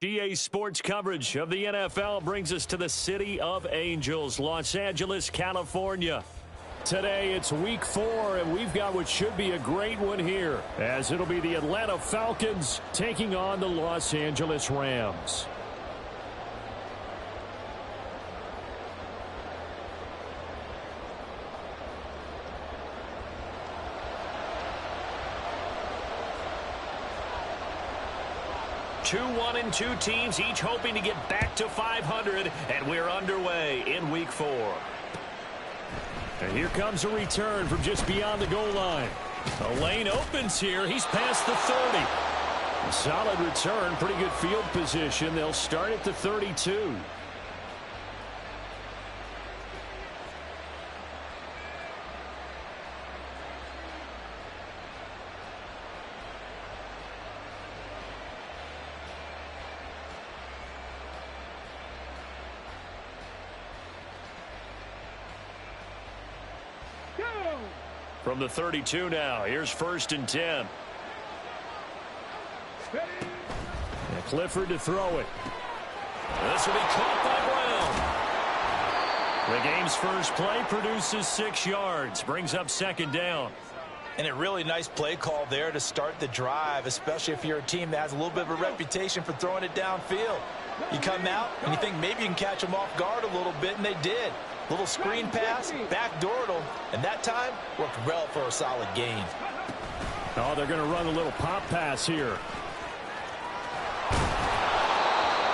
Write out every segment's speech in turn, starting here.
GA Sports coverage of the NFL brings us to the City of Angels, Los Angeles, California. Today it's week 4, and we've got what should be a great one here, as it'll be the Atlanta Falcons taking on the Los Angeles Rams. Two 1-2 teams, each hoping to get back to 500, and we're underway in week 4. And here comes a return from just beyond the goal line. The lane opens here. He's past the 30. A solid return, pretty good field position. They'll start at the 32. From the 32 now, here's 1st and 10. And Clifford to throw it. This will be caught by Brown. The game's first play produces 6 yards, brings up 2nd down. And a really nice play call there to start the drive, especially if you're a team that has a little bit of a reputation for throwing it downfield. You come out and you think maybe you can catch them off guard a little bit, and they did. Little screen pass, backdoored them, and that time worked well for a solid gain. Oh, they're going to run a little pop pass here.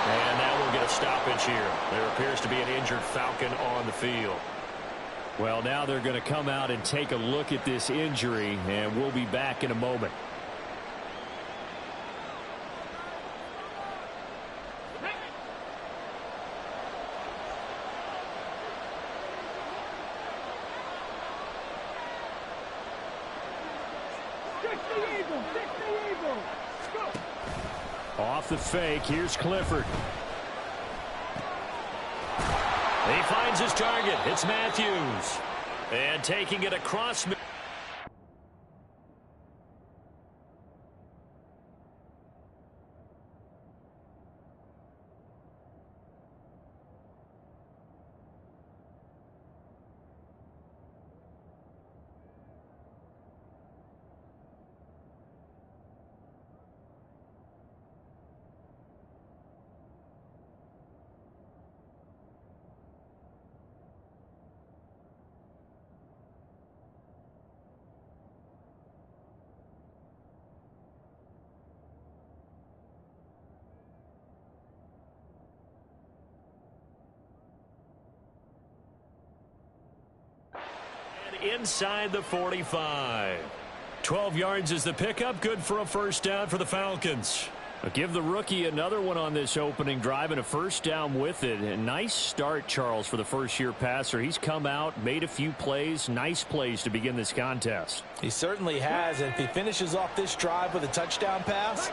And that will get a stoppage here. There appears to be an injured Falcon on the field. Well, now they're going to come out and take a look at this injury, and we'll be back in a moment. Off the fake, here's Clifford. He finds his target. It's Matthews. And taking it across. Inside the 45. 12 yards is the pickup. Good for a 1st down for the Falcons. Give the rookie another one on this opening drive and a 1st down with it. A nice start, Charles, for the first-year passer. He's come out, made a few plays, nice plays to begin this contest. He certainly has, and if he finishes off this drive with a touchdown pass,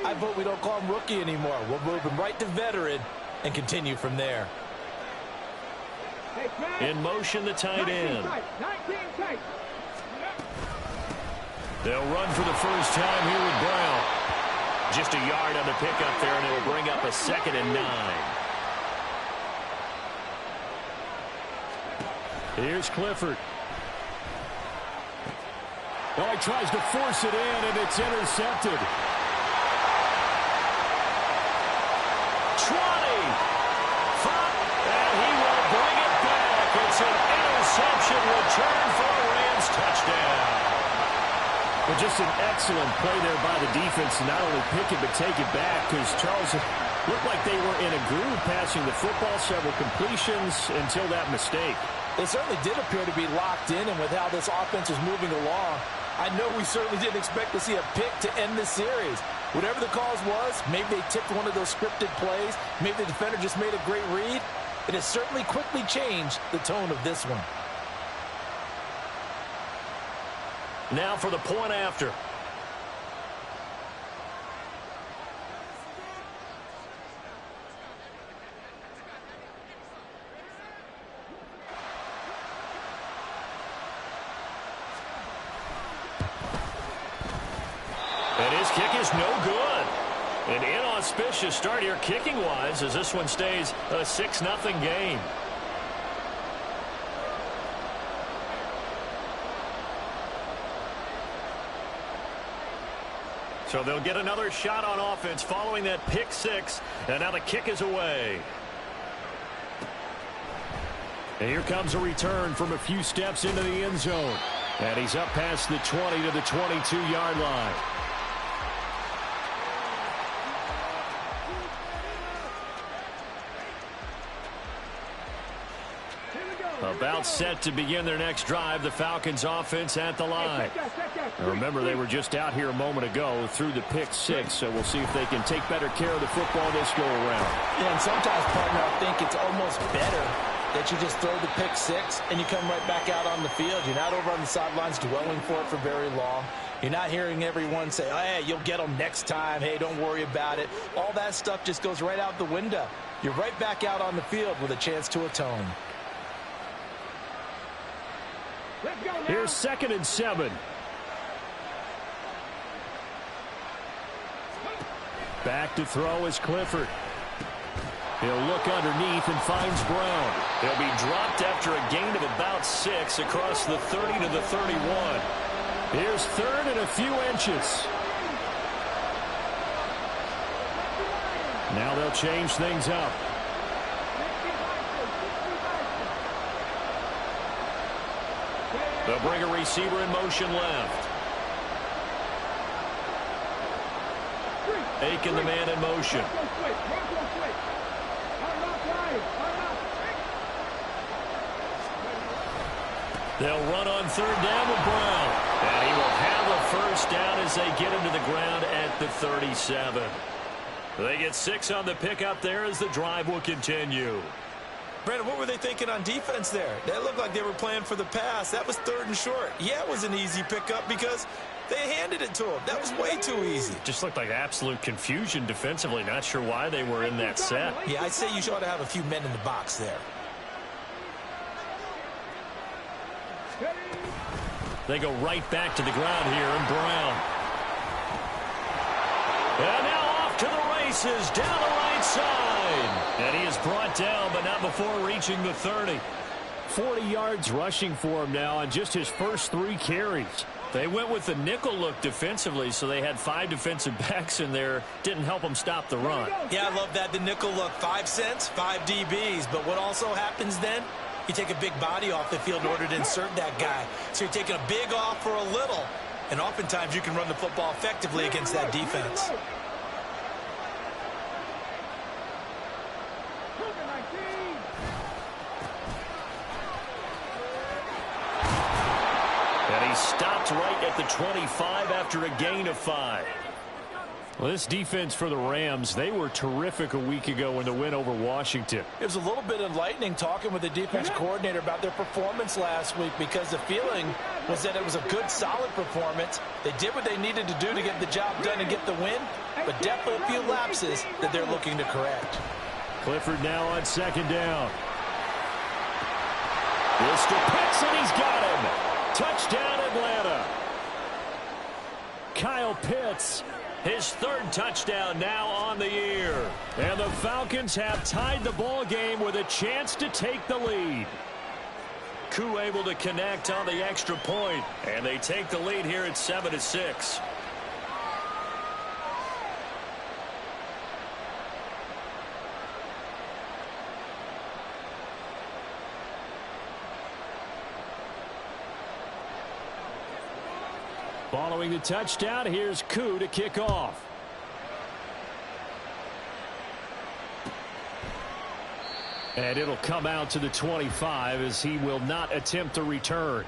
I vote we don't call him rookie anymore. We'll move him right to veteran and continue from there. In motion, the tight end. They'll run for the first time here with Brown. Just a yard on the pickup there, and it'll bring up a 2nd and 9. Here's Clifford. Oh, he tries to force it in, and it's intercepted. 20. And he will bring it back. It's an interception return for a Rams touchdown. But just an excellent play there by the defense to not only pick it but take it back, because Charles looked like they were in a groove passing the football, several completions until that mistake. They certainly did appear to be locked in, and with how this offense was moving along, I know we certainly didn't expect to see a pick to end this series. Whatever the cause was, maybe they tipped one of those scripted plays, maybe the defender just made a great read. It has certainly quickly changed the tone of this one. Now for the point after. And his kick is no good. An inauspicious start here kicking-wise as this one stays a 6-0 game. So they'll get another shot on offense following that pick six, and now the kick is away. And here comes a return from a few steps into the end zone. And he's up past the 20 to the 22-yard line. About set to begin their next drive, the Falcons offense at the line. Now remember, they were just out here a moment ago through the pick six, so we'll see if they can take better care of the football this go around. Yeah, and sometimes, partner, I think it's almost better that you just throw the pick six and you come right back out on the field. You're not over on the sidelines dwelling for it for very long. You're not hearing everyone say, oh, hey, you'll get them next time. Hey, don't worry about it. All that stuff just goes right out the window. You're right back out on the field with a chance to atone. Here's 2nd and 7. Back to throw is Clifford. He'll look underneath and finds Brown. He'll be dropped after a gain of about 6 across the 30 to the 31. Here's 3rd and a few inches. Now they'll change things up. They'll bring a receiver in motion left. Aiken, the man in motion. They'll run on 3rd down with Brown. And he will have a first down as they get him to the ground at the 37. They get 6 on the pickup there as the drive will continue. Brandon, what were they thinking on defense there? That looked like they were playing for the pass. That was 3rd and short. Yeah, it was an easy pickup because they handed it to him. That was way too easy. Just looked like absolute confusion defensively. Not sure why they were in that set. Yeah, I'd say you ought to have a few men in the box there. They go right back to the ground here, and Brown. And now off to the races down the right side. And he is brought down, but not before reaching the 30. 40 yards rushing for him now on just his first 3 carries. They went with the nickel look defensively, so they had 5 defensive backs in there. Didn't help them stop the run. Yeah, I love that, the nickel look. 5 cents, 5 DBs. But what also happens then? You take a big body off the field in order to insert that guy. So you're taking a big off for a little. And oftentimes you can run the football effectively against that defense. And he stopped right at the 25 after a gain of 5. Well, this defense for the Rams, they were terrific a week ago in the win over Washington. It was a little bit enlightening talking with the defense coordinator about their performance last week because the feeling was that it was a good, solid performance. They did what they needed to do to get the job done and get the win, but definitely a few lapses that they're looking to correct. Clifford now on 2nd down. Mr. Pitts, and he's got him. Touchdown, Atlanta. Kyle Pitts. His 3rd touchdown now on the year. And the Falcons have tied the ball game with a chance to take the lead. Koo able to connect on the extra point, and they take the lead here at 7-6. Following the touchdown, here's Koo to kick off. And it'll come out to the 25 as he will not attempt a return.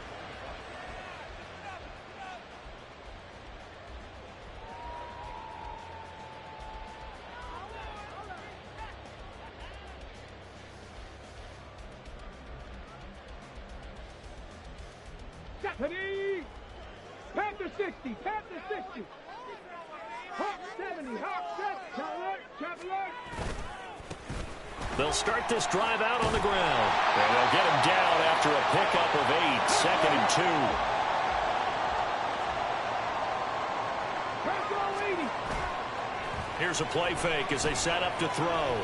Panther 60, Panther 60. Hawk 70, Hawk 70, Chop alert. They'll start this drive out on the ground. And they'll get him down after a pickup of 8, 2nd and 2. Here's a play fake as they set up to throw.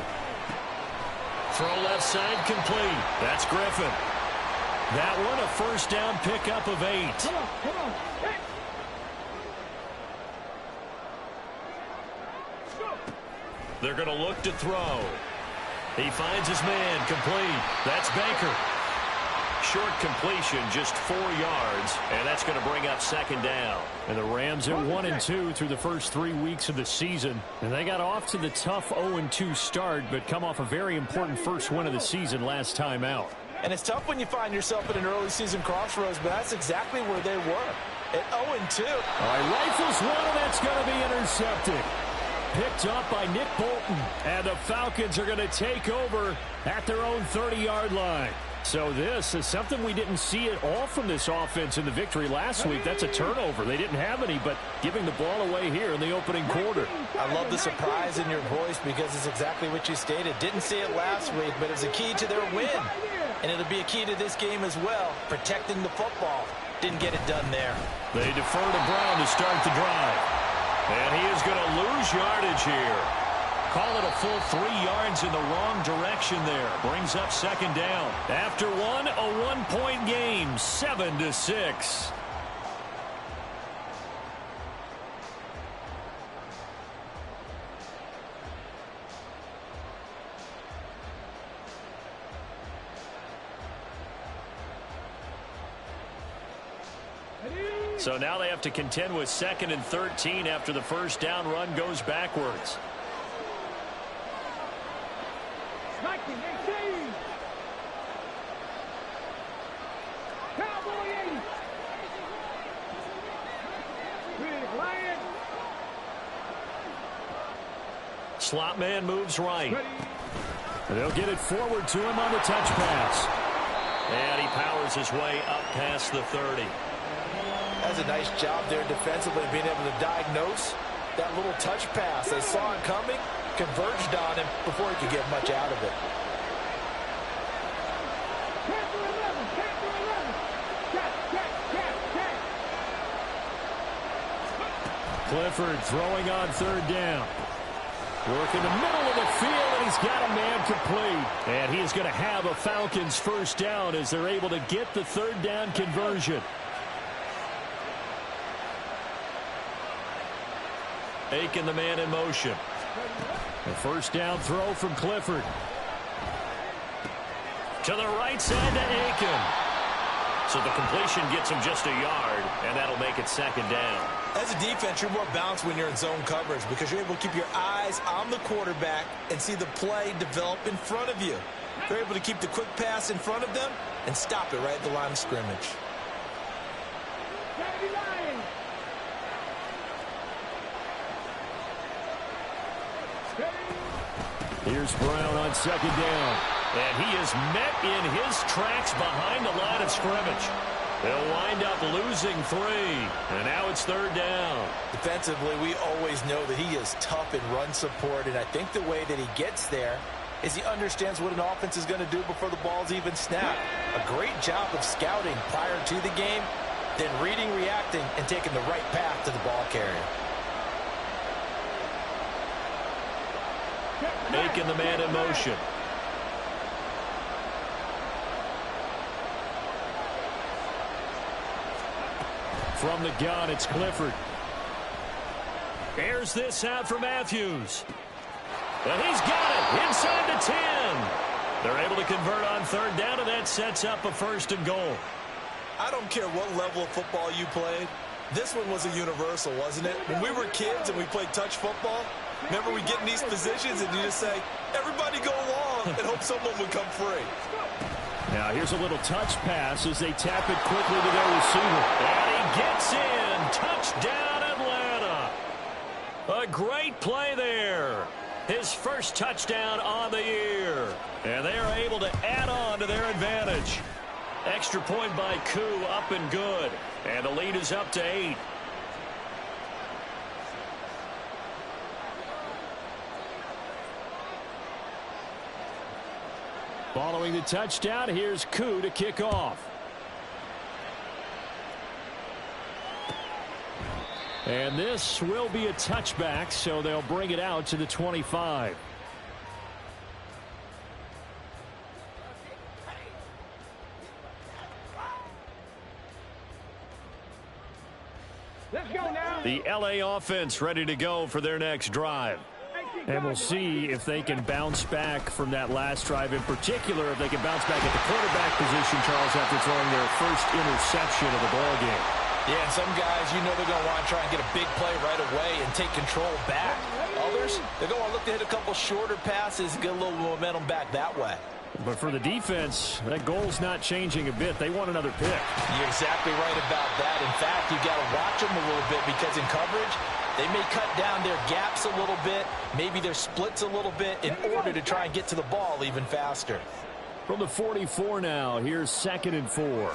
Throw left side complete. That's Griffin. That one a first down pickup of 8. Come on. Hey. Go. They're going to look to throw. He finds his man complete. That's Baker. Short completion, just 4 yards, and that's going to bring up second down. And the Rams are 1-2 through the first 3 weeks of the season. And they got off to the tough 0-2 start, but come off a very important first win of the season last time out. And it's tough when you find yourself at an early season crossroads, but that's exactly where they were, at 0-2. All right, rifles one, and that's going to be intercepted. Picked up by Nick Bolton. And the Falcons are going to take over at their own 30-yard line. So this is something we didn't see at all from this offense in the victory last week. That's a turnover. They didn't have any, but giving the ball away here in the opening quarter. I love the surprise in your voice because it's exactly what you stated. Didn't see it last week, but it was a key to their win. And it'll be a key to this game as well, protecting the football. Didn't get it done there. They defer to Brown to start the drive. And he is going to lose yardage here. Call it a full 3 yards in the wrong direction there. Brings up second down. After one, a 1-point game, 7-6. So now they have to contend with 2nd and 13 after the first down run goes backwards. Slot man moves right. And they'll get it forward to him on the touch pass. And he powers his way up past the 30. That's a nice job there defensively, being able to diagnose that little touch pass. They saw it coming, converged on him before he could get much out of it. Clifford throwing on third down. Work in the middle of the field, and he's got a man complete. And he is going to have a Falcons first down as they're able to get the third down conversion. Aiken, the man in motion. The first down throw from Clifford. To the right side to Aiken. So the completion gets him just a yard, and that'll make it second down. As a defense, you're more balanced when you're in zone coverage because you're able to keep your eyes on the quarterback and see the play develop in front of you. They're able to keep the quick pass in front of them and stop it right at the line of scrimmage. Here's Brown on second down. And he is met in his tracks behind the line of scrimmage. They'll wind up losing 3. And now it's third down. Defensively, we always know that he is tough in run support. And I think the way that he gets there is he understands what an offense is going to do before the ball's even snapped. A great job of scouting prior to the game, then reading, reacting, and taking the right path to the ball carrier. Aiken, the man in motion. From the gun, it's Clifford. Airs this out for Matthews. And he's got it inside the 10. They're able to convert on third down, and that sets up a first and goal. I don't care what level of football you played. This one was a universal, wasn't it? When we were kids and we played touch football, remember we get in these positions and you just say, everybody go along and hope someone would come free. Now here's a little touch pass as they tap it quickly to their receiver. And he gets in. Touchdown, Atlanta. A great play there. His first touchdown on the year. And they are able to add on to their advantage. Extra point by Koo, up and good. And the lead is up to 8. Following the touchdown, here's Koo to kick off. And this will be a touchback, so they'll bring it out to the 25. Let's go now. The LA offense ready to go for their next drive. And we'll see if they can bounce back from that last drive, in particular if they can bounce back at the quarterback position, Charles, after throwing their first interception of the ball game. Yeah, some guys, you know they're going to want to try and get a big play right away and take control back. Others, they're going to look to hit a couple shorter passes and get a little momentum back that way. But for the defense, that goal's not changing a bit. They want another pick. You're exactly right about that. In fact, you got to watch them a little bit because in coverage, they may cut down their gaps a little bit, maybe their splits a little bit in order to try and get to the ball even faster. From the 44 now, here's 2nd and 4.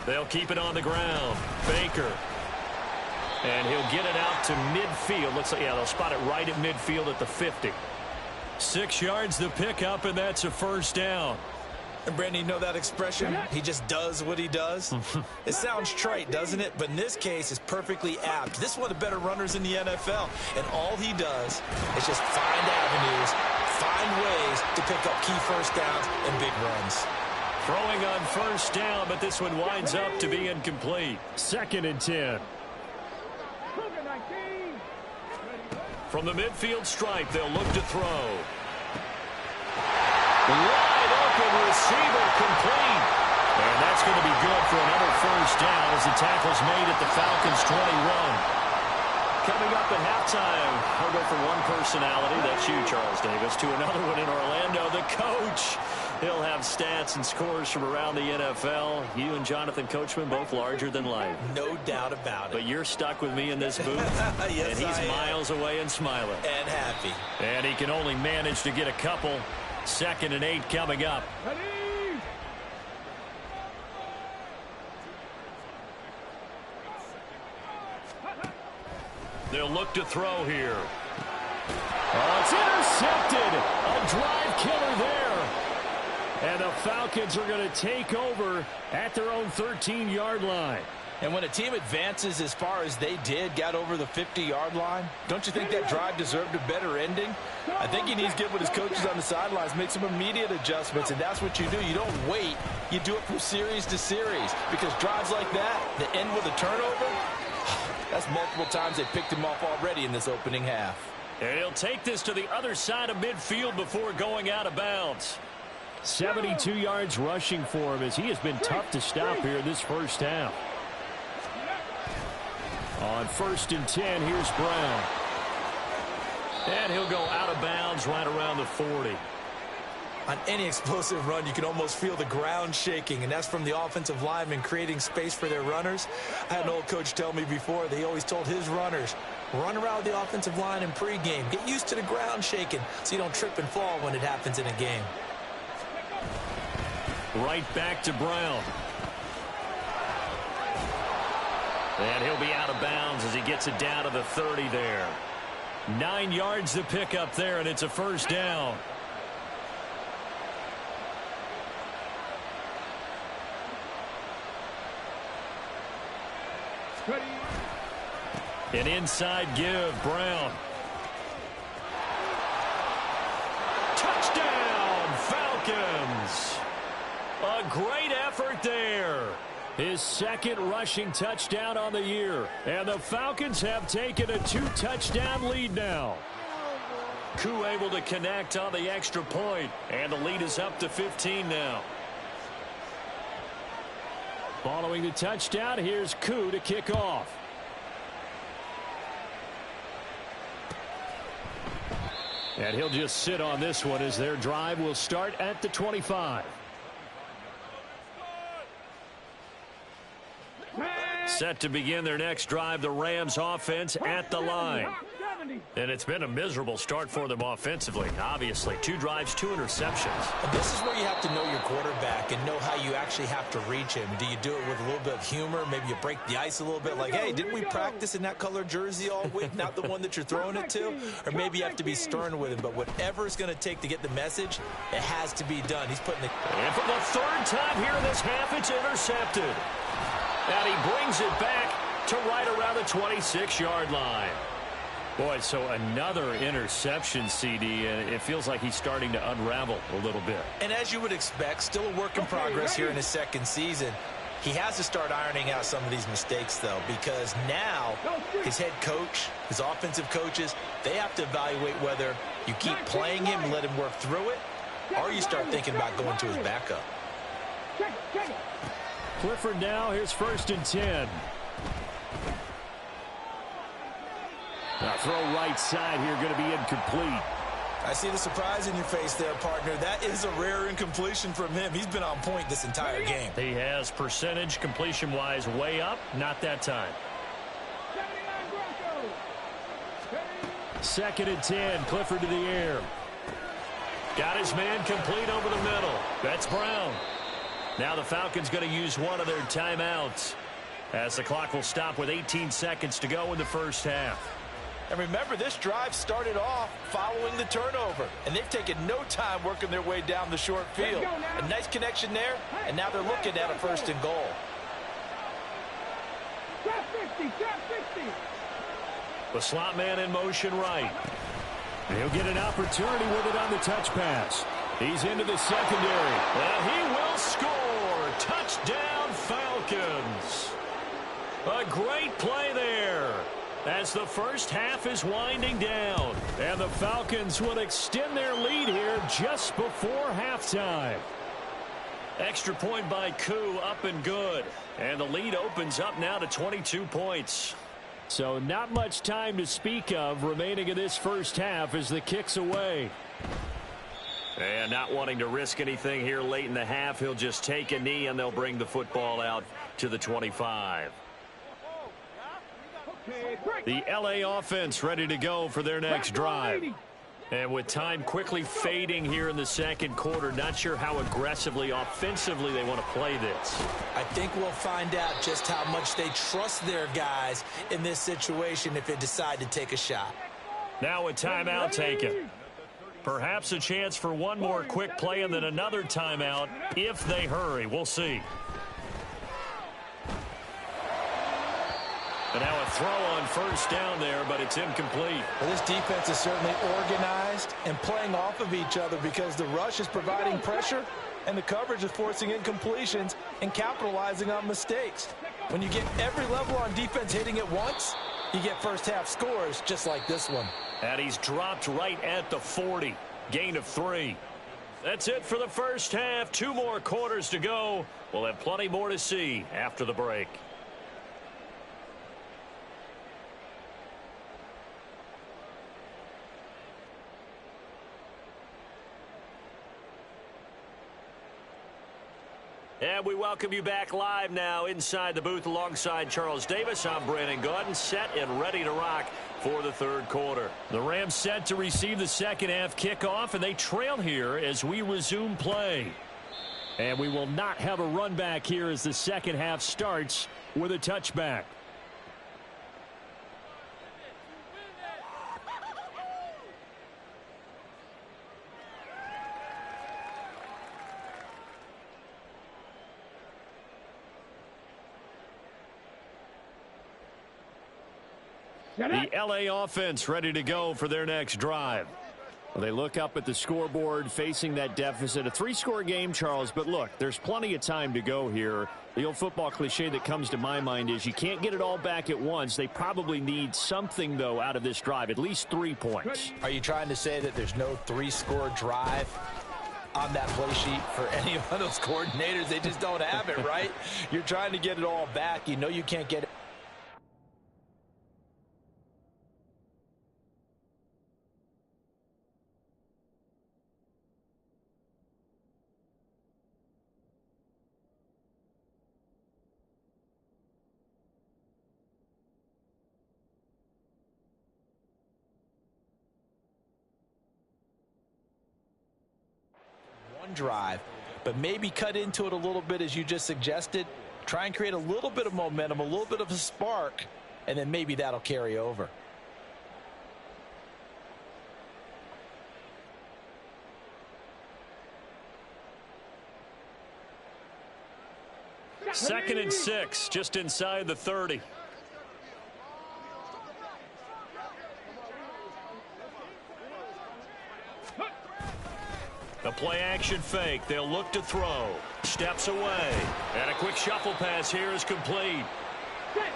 They'll keep it on the ground. Baker. And he'll get it out to midfield. Looks like, yeah, they'll spot it right at midfield at the 50. 6 yards the pickup, and that's a first down. And Brandon, you know that expression? He just does what he does. It sounds trite, doesn't it? But in this case, it's perfectly apt. This is one of the better runners in the NFL. And all he does is just find avenues, find ways to pick up key first downs and big runs. Throwing on first down, but this one winds up to be incomplete. 2nd and 10. From the midfield stripe, they'll look to throw. Wide open receiver complete. And that's going to be good for another first down as the tackle's made at the Falcons' 21. Coming up at halftime, we'll go from one personality, that's you, Charles Davis, to another one in Orlando, the coach. He'll have stats and scores from around the NFL. You and Jonathan Coachman, both larger than life. No doubt about it. But you're stuck with me in this booth. Yes, and he's miles away and smiling. And happy. And he can only manage to get a couple. 2nd and 8 coming up. They'll look to throw here. Oh, it's intercepted. A drive killer there. And the Falcons are going to take over at their own 13-yard line. And when a team advances as far as they did, got over the 50-yard line, don't you think that drive deserved a better ending? I think he needs to get with his coaches on the sidelines, make some immediate adjustments, and that's what you do. You don't wait. You do it from series to series because drives like that end with a turnover, that's multiple times they picked him off already in this opening half. And he'll take this to the other side of midfield before going out of bounds. 72 yards rushing for him as he has been tough to stop here in this first half. On 1st and 10, here's Brown. And he'll go out of bounds right around the 40. On any explosive run, you can almost feel the ground shaking, and that's from the offensive linemen creating space for their runners. I had an old coach tell me before, they always told his runners, run around the offensive line in pregame. Get used to the ground shaking so you don't trip and fall when it happens in a game. Right back to Brown. And he'll be out of bounds as he gets it down to the 30 there. 9 yards to pick up there, and it's a first down. An inside give, Brown. Touchdown, Falcons. A great effort there. His 2nd rushing touchdown on the year. And the Falcons have taken a 2-touchdown lead now. Koo able to connect on the extra point. And the lead is up to 15 now. Following the touchdown, here's Koo to kick off. And he'll just sit on this one as their drive will start at the 25. Set to begin their next drive, the Rams offense at the line. And it's been a miserable start for them offensively, obviously. 2 drives, 2 interceptions. And this is where you have to know your quarterback and know how you actually have to reach him. Do you do it with a little bit of humor? Maybe you break the ice a little bit like, hey, didn't we practice in that color jersey all week, not the one that you're throwing it to? Or maybe you have to be stern with him. But whatever it's going to take to get the message, it has to be done. He's putting the... And for the 3rd time here in this half, it's intercepted. And he brings it back to right around the 26-yard line. Boy, so another interception, CD, and it feels like he's starting to unravel a little bit. And as you would expect, still a work in progress here in his second season. He has to start ironing out some of these mistakes, though, because now his head coach, his offensive coaches, they have to evaluate whether you keep playing him and let him work through it, or you start thinking about going to his backup. Clifford now, here's 1st and 10. Now throw right side here, going to be incomplete. I see the surprise in your face there, partner. That is a rare incompletion from him. He's been on point this entire game. He has percentage completion-wise way up, not that time. 2nd and 10, Clifford to the air. Got his man complete over the middle. That's Brown. Now the Falcons going to use one of their timeouts, as the clock will stop with 18 seconds to go in the first half. And remember, this drive started off following the turnover, and they've taken no time working their way down the short field. A nice connection there, and now they're looking at a 1st and goal. The slot man in motion right. He'll get an opportunity with it on the touch pass. He's into the secondary. And he will score. Touchdown, Falcons. A great play there, as the first half is winding down. And the Falcons will extend their lead here just before halftime. Extra point by Koo, up and good. And the lead opens up now to 22 points. So not much time to speak of remaining in this first half as the kick's away. And not wanting to risk anything here late in the half, he'll just take a knee and they'll bring the football out to the 25. The LA offense ready to go for their next drive. And with time quickly fading here in the second quarter, not sure how aggressively, offensively they want to play this. I think we'll find out just how much they trust their guys in this situation if they decide to take a shot. Now a timeout taken. Perhaps a chance for one more quick play and then another timeout if they hurry. We'll see. And now a throw on 1st down there, but it's incomplete. Well, this defense is certainly organized and playing off of each other because the rush is providing pressure and the coverage is forcing incompletions and capitalizing on mistakes. When you get every level on defense hitting at once, you get first half scores just like this one. And he's dropped right at the 40. Gain of 3. That's it for the first half. 2 more quarters to go. We'll have plenty more to see after the break. And we welcome you back live now inside the booth alongside Charles Davis. I'm Brandon Gaudin, set and ready to rock for the third quarter. The Rams set to receive the second half kickoff, and they trail here as we resume play. And we will not have a run back here as the second half starts with a touchback. The LA offense ready to go for their next drive. Well, they look up at the scoreboard facing that deficit. A 3-score game, Charles, but look, there's plenty of time to go here. The old football cliche that comes to my mind is you can't get it all back at once. They probably need something, though, out of this drive, at least 3 points. Are you trying to say that there's no 3-score drive on that play sheet for any of those coordinators? They just don't have it, right? You're trying to get it all back. You know you can't get it. Drive, but maybe cut into it a little bit as you just suggested. Try and create a little bit of momentum, a little bit of a spark, and then maybe that'll carry over. Second and 6, just inside the 30. play action fake. They'll look to throw. Steps away. And a quick shuffle pass here is complete.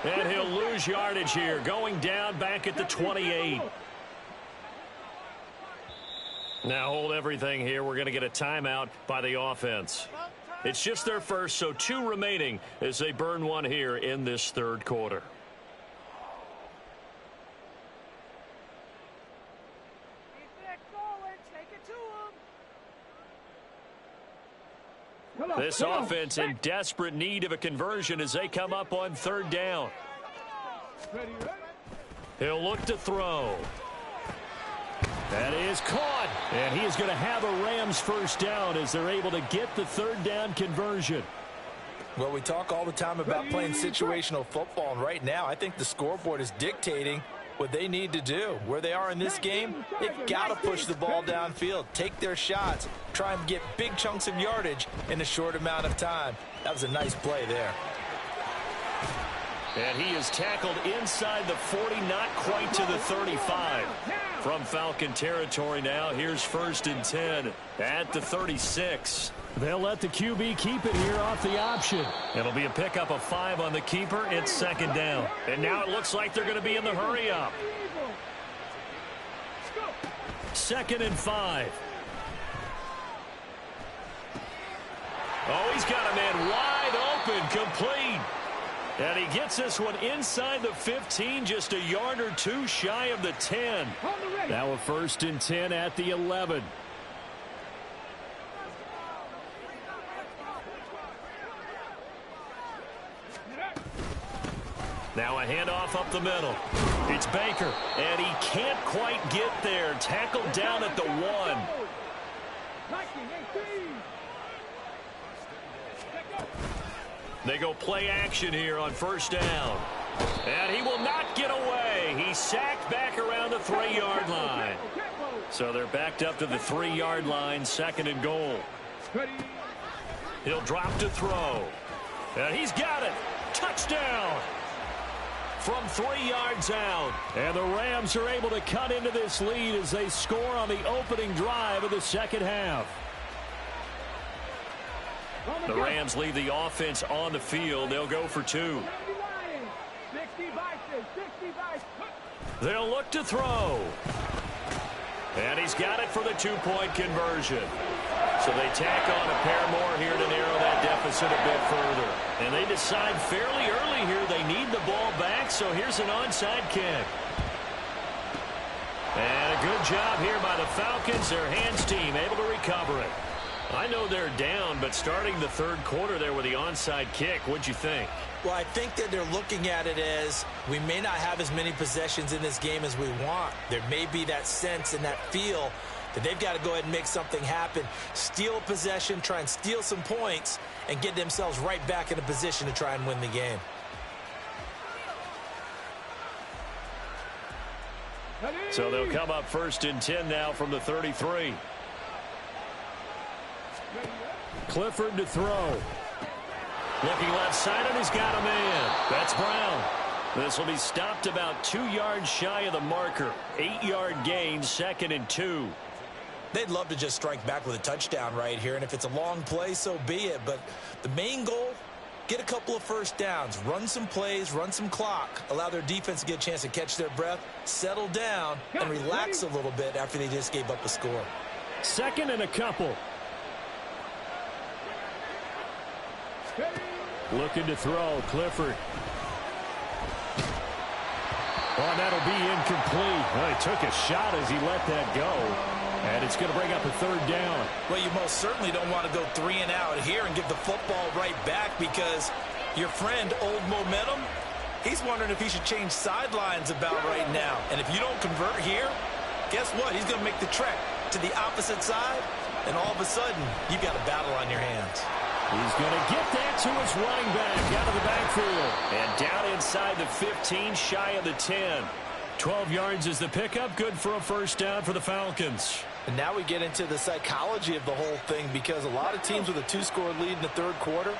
And he'll lose yardage here, going down back at the 28. Now hold everything here. We're going to get a timeout by the offense. It's just their first, so 2 remaining as they burn one here in this third quarter. This offense in desperate need of a conversion as they come up on third down. He'll look to throw. That is caught. And he is going to have a Rams first down as they're able to get the third down conversion. Well, we talk all the time about playing situational football, and right now I think the scoreboard is dictating what they need to do. Where they are in this game, they've got to push the ball downfield, take their shots, try and get big chunks of yardage in a short amount of time. That was a nice play there. And he is tackled inside the 40, not quite to the 35. From Falcon territory now, here's 1st and 10 at the 36. They'll let the QB keep it here off the option. It'll be a pickup of 5 on the keeper. It's 2nd down. And now it looks like they're going to be in the hurry-up. 2nd and 5. Oh, he's got a man wide open, complete. And he gets this one inside the 15, just a yard or 2 shy of the 10. Now a 1st and 10 at the 11. Now a handoff up the middle. It's Baker, and he can't quite get there. Tackled down at the 1. They go play action here on 1st down. And he will not get away. He's sacked back around the 3-yard line. So they're backed up to the 3-yard line, 2nd and goal. He'll drop to throw. And he's got it. Touchdown. From 3 yards out. And the Rams are able to cut into this lead as they score on the opening drive of the second half. The Rams leave the offense on the field. They'll go for 2. They'll look to throw. And he's got it for the 2-point conversion. So they tack on a pair more here to narrow that deficit a bit further. And they decide fairly early here they need the ball back, so here's an onside kick. And a good job here by the Falcons. Their hands team able to recover it. I know they're down, but starting the third quarter there with the onside kick, what'd you think? Well, I think that they're looking at it as we may not have as many possessions in this game as we want. There may be that sense and that feel that they've got to go ahead and make something happen, steal possession, try and steal some points, and get themselves right back in a position to try and win the game. So they'll come up 1st and 10 now from the 33. Clifford to throw. Looking left side, and he's got a man. That's Brown. This will be stopped about 2 yards shy of the marker. 8-yard gain, 2nd and 2. They'd love to just strike back with a touchdown right here, and if it's a long play, so be it. But the main goal, get a couple of first downs, run some plays, run some clock, allow their defense to get a chance to catch their breath, settle down, and relax a little bit after they just gave up a score. 2nd and a couple. Looking to throw, Clifford. Oh, that'll be incomplete. Well, he took a shot as he let that go. And it's going to bring up a 3rd down. Well, you most certainly don't want to go 3 and out here and give the football right back because your friend, Old Momentum, he's wondering if he should change sidelines about right now. And if you don't convert here, guess what? He's going to make the trek to the opposite side, and all of a sudden, you've got a battle on your hands. He's going to get that to his running back out of the backfield. And down inside the 15, shy of the 10. 12 yards is the pickup. Good for a 1st down for the Falcons. And now we get into the psychology of the whole thing because a lot of teams with a 2-score lead in the third quarter,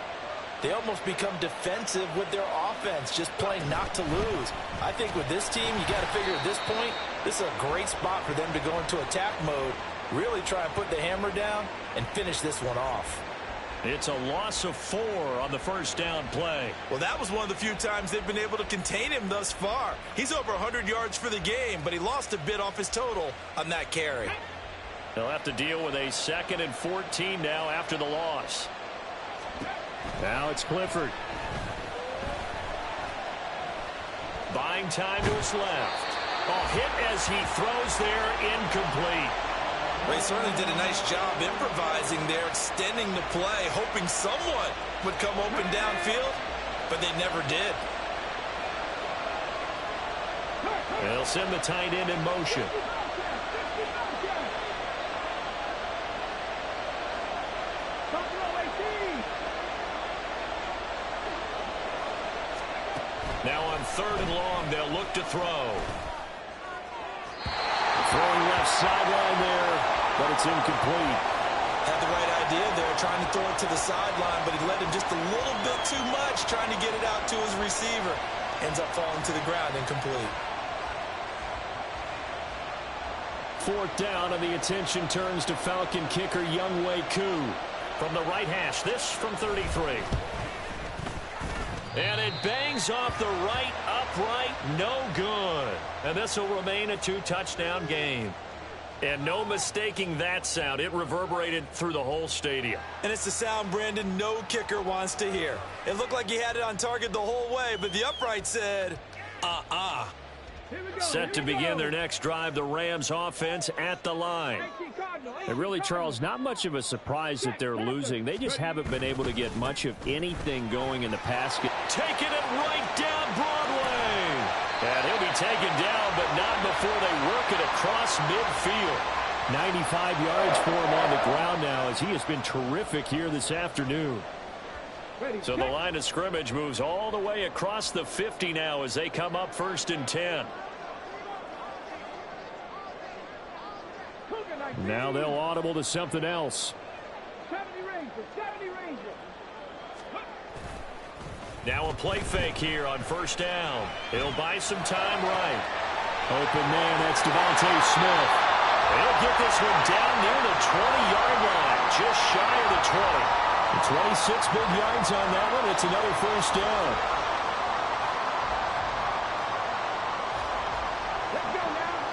they almost become defensive with their offense, just playing not to lose. I think with this team, you got to figure at this point, this is a great spot for them to go into attack mode Really try and put the hammer down and finish this one off. It's a loss of 4 on the first down play. Well, that was one of the few times they've been able to contain him thus far. He's over 100 yards for the game, but he lost a bit off his total on that carry. They'll have to deal with a 2nd and 14 now after the loss. Now it's Clifford. Buying time to his left. Hit as he throws there, incomplete. They certainly did a nice job improvising there, extending the play, hoping someone would come open downfield, but they never did. They'll send the tight end in motion. Now on 3rd and long, they'll look to throw. Throwing left sideline there, but it's incomplete. Had the right idea there, trying to throw it to the sideline, but he let him just a little bit too much, trying to get it out to his receiver. Ends up falling to the ground, incomplete. 4th down, and the attention turns to Falcon kicker Younghoe Koo. From the right hash, this from 33. And it bangs off the right upright, no good. And this will remain a 2-touchdown game. And no mistaking that sound. It reverberated through the whole stadium. And it's the sound, Brandon, no kicker wants to hear. It looked like he had it on target the whole way, but the upright said, Set to begin their next drive, the Rams offense at the line. And really, Charles, not much of a surprise that they're losing. They just haven't been able to get much of anything going in the pass. Taking it right down Broadway. And he'll be taken down, but not before they work it across midfield. 95 yards for him on the ground now, as he has been terrific here this afternoon. So the line of scrimmage moves all the way across the 50 now as they come up 1st and 10. Now they'll audible to something else. 70 Rangers. Now a play fake here on 1st down. He'll buy some time right. Open man, that's Devontae Smith. He'll get this one down near the 20-yard line, just shy of the 20. 26 big yards on that one. It's another 1st down. Let's go now.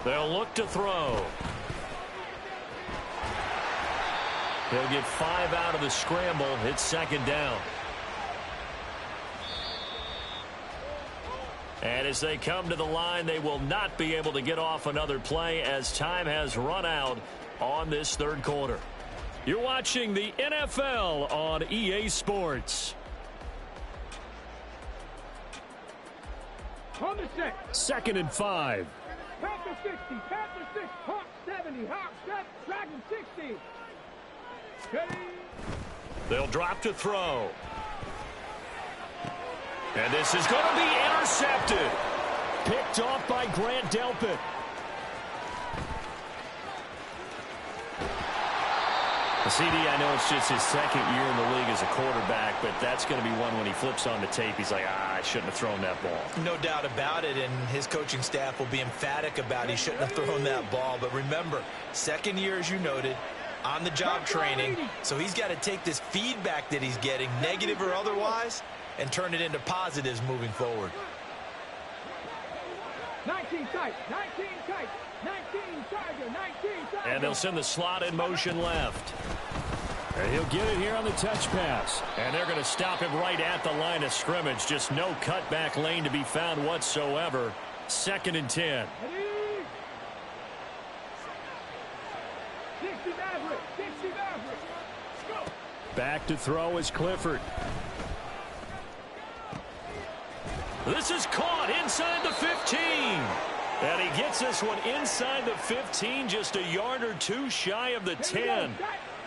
They'll look to throw. He'll get 5 out of the scramble. It's 2nd down. And as they come to the line, they will not be able to get off another play as time has run out on this 3rd quarter. You're watching the NFL on EA Sports. On the set. 2nd and 5. Panther 60, Panther 6, Hawk 70, Hawk 7, Dragon 60. Ready. They'll drop to throw. And this is going to be intercepted. Picked off by Grant Delpit. CD, I know it's just his 2nd year in the league as a quarterback, but that's going to be one when he flips on the tape. He's like, I shouldn't have thrown that ball. No doubt about it, and his coaching staff will be emphatic about he shouldn't have thrown that ball. But remember, 2nd year, as you noted, on-the-job training, so he's got to take this feedback that he's getting, negative or otherwise, and turn it into positives moving forward. 19 tight, 19 tight, 19 tiger, 19 tiger. And they'll send the slot in motion left. And he'll get it here on the touch pass. And they're going to stop him right at the line of scrimmage. Just no cutback lane to be found whatsoever. 2nd and 10. 60 Maverick, 60 Maverick. Go. Back to throw is Clifford. This is caught inside the 15. And he gets this one inside the 15, just a yard or 2 shy of the 10.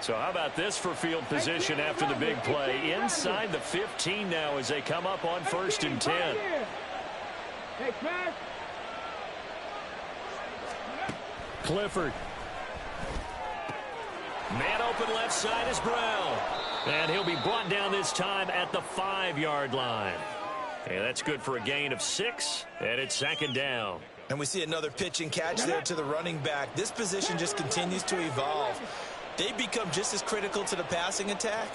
So how about this for field position after the big play? Inside the 15 now as they come up on 1st and 10. Hey, Smash. Clifford. Man open left side is Brown. And he'll be brought down this time at the 5-yard line. And that's good for a gain of 6, and it's second down. And we see another pitch and catch there to the running back. This position just continues to evolve. They become just as critical to the passing attack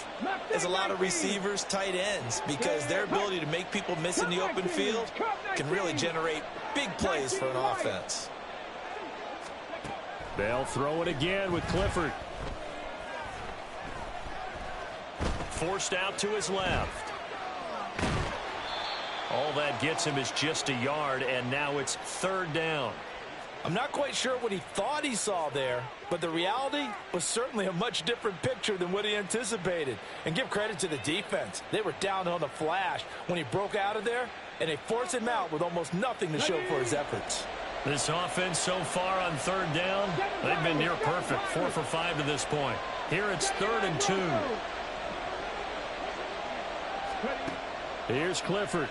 as a lot of receivers, tight ends, because their ability to make people miss in the open field can really generate big plays for an offense. They'll throw it again with Clifford. Forced out to his left. All that gets him is just a yard, and now it's third down. I'm not quite sure what he thought he saw there, but the reality was certainly a much different picture than what he anticipated. And give credit to the defense. They were down on the flash when he broke out of there, and they forced him out with almost nothing to show for his efforts. This offense so far on third down, they've been near perfect, 4 for 5 to this point. Here it's 3rd and 2. Here's Clifford.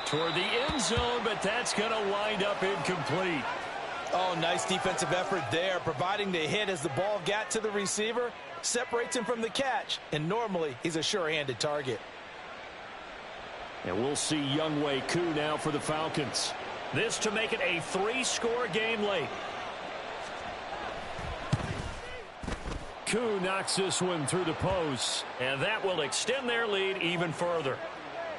Toward the end zone, but that's going to wind up incomplete. Oh, nice defensive effort there, providing the hit as the ball got to the receiver, separates him from the catch, and normally he's a sure-handed target. And we'll see Younghoe Koo now for the Falcons. This to make it a 3-score game late. Koo knocks this one through the post. And that will extend their lead even further.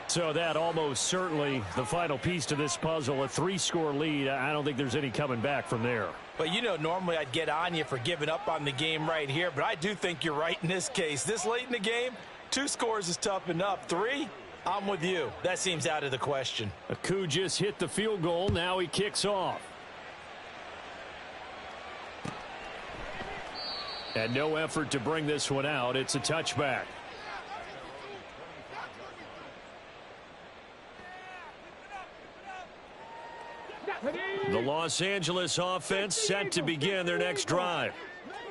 So that almost certainly the final piece to this puzzle, a 3-score lead. I don't think there's any coming back from there. But, you know, normally I'd get on you for giving up on the game right here, but I do think you're right in this case. This late in the game, 2 scores is tough enough. 3, I'm with you. That seems out of the question. Koo just hit the field goal. Now he kicks off. And no effort to bring this one out. It's a touchback. The Los Angeles offense set to begin their next drive.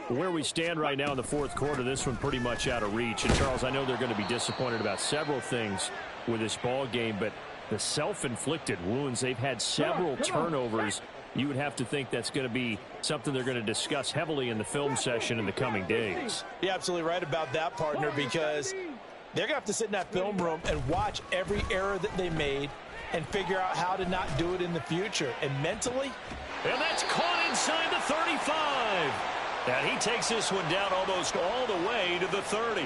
Where we stand right now in the fourth quarter, this one pretty much out of reach. And, Charles, I know they're going to be disappointed about several things with this ball game, but the self-inflicted wounds, they've had several turnovers. You would have to think that's going to be something they're going to discuss heavily in the film session in the coming days. You're absolutely right about that, partner, because they're going to have to sit in that film room and watch every error that they made and figure out how to not do it in the future. And mentally, and that's caught inside the 35. And he takes this one down almost all the way to the 30.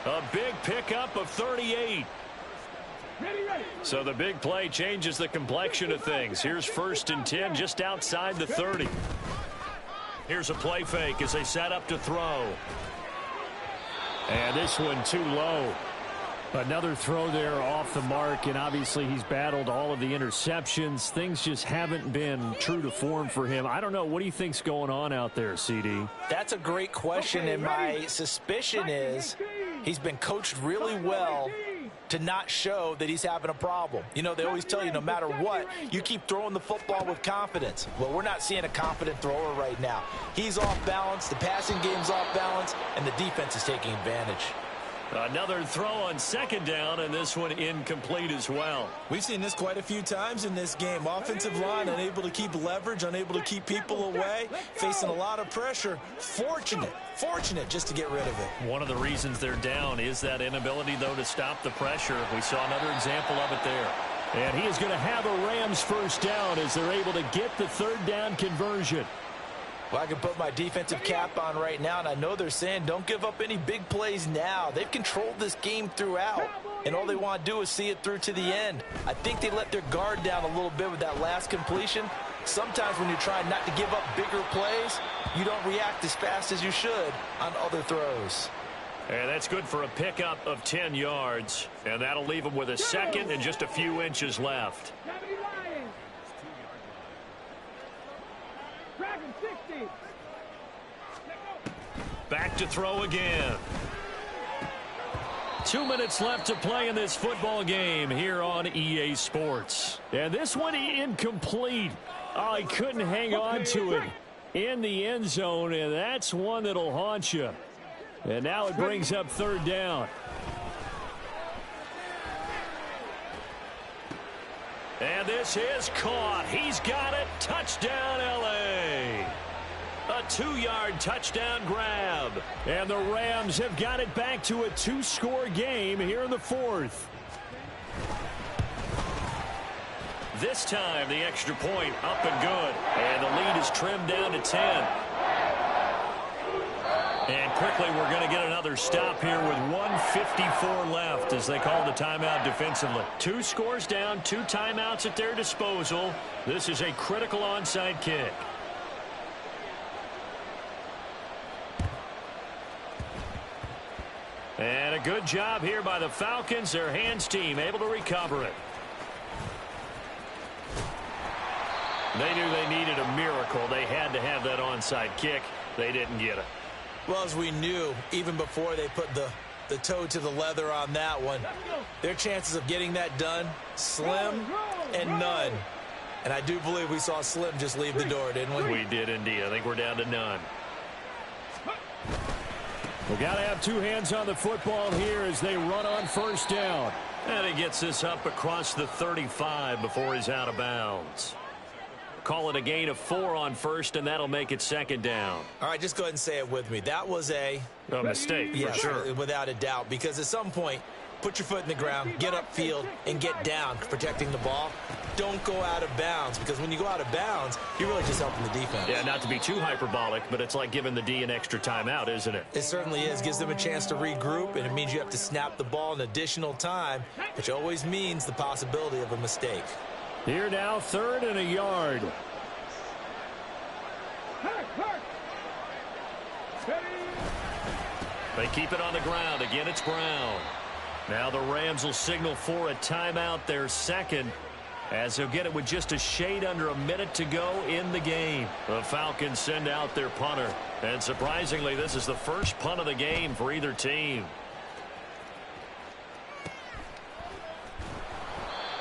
A big pickup of 38. So the big play changes the complexion of things. Here's 1st and 10 just outside the 30. Here's a play fake as they set up to throw. And this one too low. Another throw there off the mark, and obviously he's battled all of the interceptions. Things just haven't been true to form for him. I don't know. What do you think's going on out there, CD? That's a great question, and my suspicion is he's been coached really well to not show that he's having a problem. You know, they always tell you no matter what, you keep throwing the football with confidence. Well, we're not seeing a confident thrower right now. He's off balance, the passing game's off balance, and the defense is taking advantage. Another throw on 2nd down, and this one incomplete as well. We've seen this quite a few times in this game. Offensive line unable to keep leverage, unable to keep people away, facing a lot of pressure. Fortunate just to get rid of it. One of the reasons they're down is that inability, though, to stop the pressure. We saw another example of it there. And he is going to have a Rams 1st down as they're able to get the 3rd down conversion. Well, I can put my defensive cap on right now, and I know they're saying don't give up any big plays now. They've controlled this game throughout, and all they want to do is see it through to the end. I think they let their guard down a little bit with that last completion. Sometimes when you're trying not to give up bigger plays, you don't react as fast as you should on other throws. And that's good for a pickup of 10 yards, and that'll leave them with a 2nd and just a few inches left. Back to throw again. 2 minutes left to play in this football game here on EA Sports. And this one incomplete. Oh, he couldn't hang on to it in the end zone, and that's one that'll haunt you. And now it brings up 3rd down. And this is caught. He's got it. Touchdown, L.A. A 2-yard touchdown grab. And the Rams have got it back to a 2-score game here in the 4th. this time the extra point up and good. And the lead is trimmed down to 10. And quickly we're going to get another stop here with 1:54 left as they call the timeout defensively. 2 scores down, 2 timeouts at their disposal. This is a critical onside kick. And a good job here by the Falcons. Their hands team able to recover it. They knew they needed a miracle. They had to have that onside kick. They didn't get it. Well, as we knew, even before they put the toe to the leather on that one, their chances of getting that done, slim and none. And I do believe we saw Slim just leave the door, didn't we? We did indeed. I think we're down to none. We've got to have 2 hands on the football here as they run on first down. And he gets this up across the 35 before he's out of bounds. Call it a gain of 4 on first, and that'll make it second down. All right, just go ahead and say it with me. That was a mistake, for sure. Without a doubt, because at some point, put your foot in the ground, get upfield, and get down, protecting the ball. Don't go out of bounds, because when you go out of bounds, you're really just helping the defense. Yeah, not to be too hyperbolic, but it's like giving the D an extra timeout, isn't it? It certainly is. Gives them a chance to regroup, and it means you have to snap the ball an additional time, which always means the possibility of a mistake. Here now, 3rd and a yard. They keep it on the ground. Again, it's Brown. Now the Rams will signal for a timeout, their second, as they'll get it with just a shade under a minute to go in the game. The Falcons send out their punter. And surprisingly, this is the first punt of the game for either team.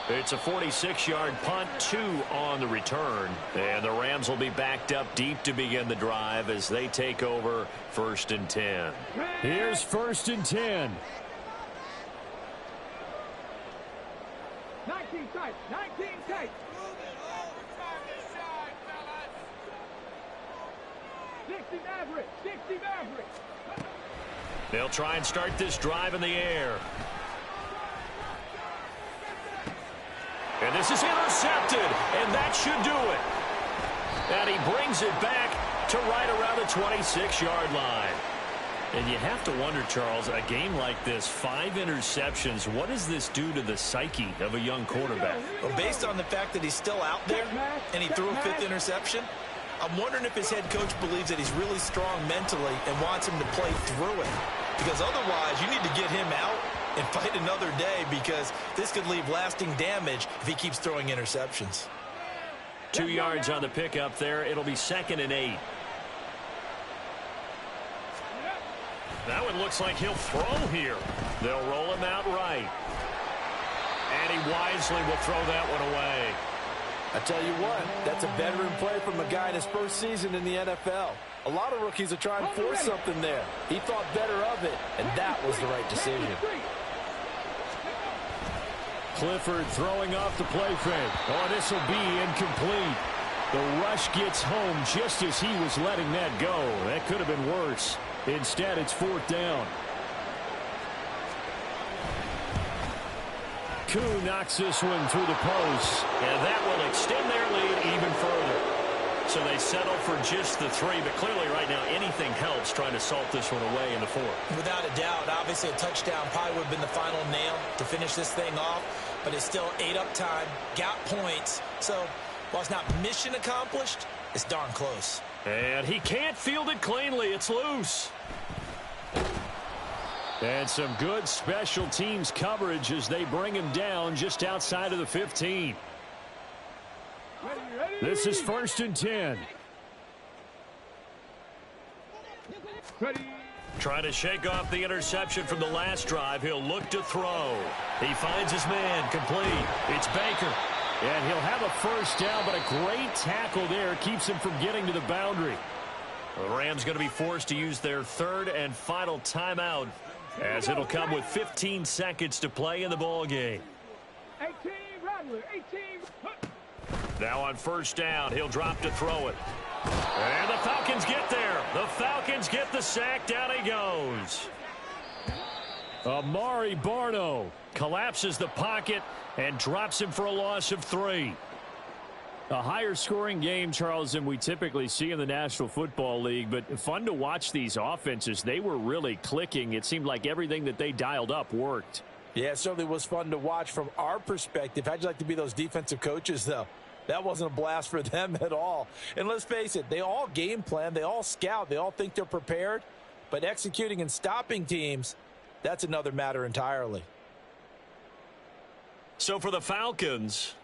It's a 46-yard punt, 2 on the return. And the Rams will be backed up deep to begin the drive as they take over 1st and 10. Here's 1st and 10. 19 tight, 19 tight. 60 Maverick, 60 Maverick. They'll try and start this drive in the air. And this is intercepted, and that should do it. And he brings it back to right around the 26-yard line. And you have to wonder, Charles, a game like this, 5 interceptions, what does this do to the psyche of a young quarterback? Well, based on the fact that he's still out there and he threw a 5th interception, I'm wondering if his head coach believes that he's really strong mentally and wants him to play through it. Because otherwise, you need to get him out and fight another day, because this could leave lasting damage if he keeps throwing interceptions. 2 yards on the pickup there. It'll be 2nd and 8. That one looks like he'll throw here. They'll roll him out right. And he wisely will throw that one away. I tell you what, that's a veteran play from a guy in his first season in the NFL. A lot of rookies are trying to force something there. He thought better of it, and that was the right decision. Clifford throwing off the play fake. Oh, this will be incomplete. The rush gets home just as he was letting that go. That could have been worse. Instead, it's 4th down. Koo knocks this one through the post. And that will extend their lead even further. So they settle for just the 3, but clearly right now anything helps trying to salt this one away in the 4th. Without a doubt, obviously a touchdown probably would have been the final nail to finish this thing off, but it's still 8 up time, got points. So while it's not mission accomplished, it's darn close. And he can't field it cleanly. It's loose. And some good special teams coverage as they bring him down just outside of the 15. This is 1st and 10. Trying to shake off the interception from the last drive. He'll look to throw. He finds his man complete. It's Baker. And he'll have a first down, but a great tackle there keeps him from getting to the boundary. The Rams going to be forced to use their 3rd and final timeout, as it'll come with 15 seconds to play in the ball game. 18 Rattler, 18. Now on first down, he'll drop to throw it. And the Falcons get there. The Falcons get the sack. Down he goes. Amari Barno collapses the pocket and drops him for a loss of 3. A higher scoring game, Charles, than we typically see in the National Football League, but fun to watch these offenses. They were really clicking. It seemed like everything that they dialed up worked. Yeah, it certainly was fun to watch from our perspective. How'd you like to be those defensive coaches, though? That wasn't a blast for them at all. And let's face it, they all game plan, they all scout, they all think they're prepared. But executing and stopping teams, that's another matter entirely. So for the Falcons,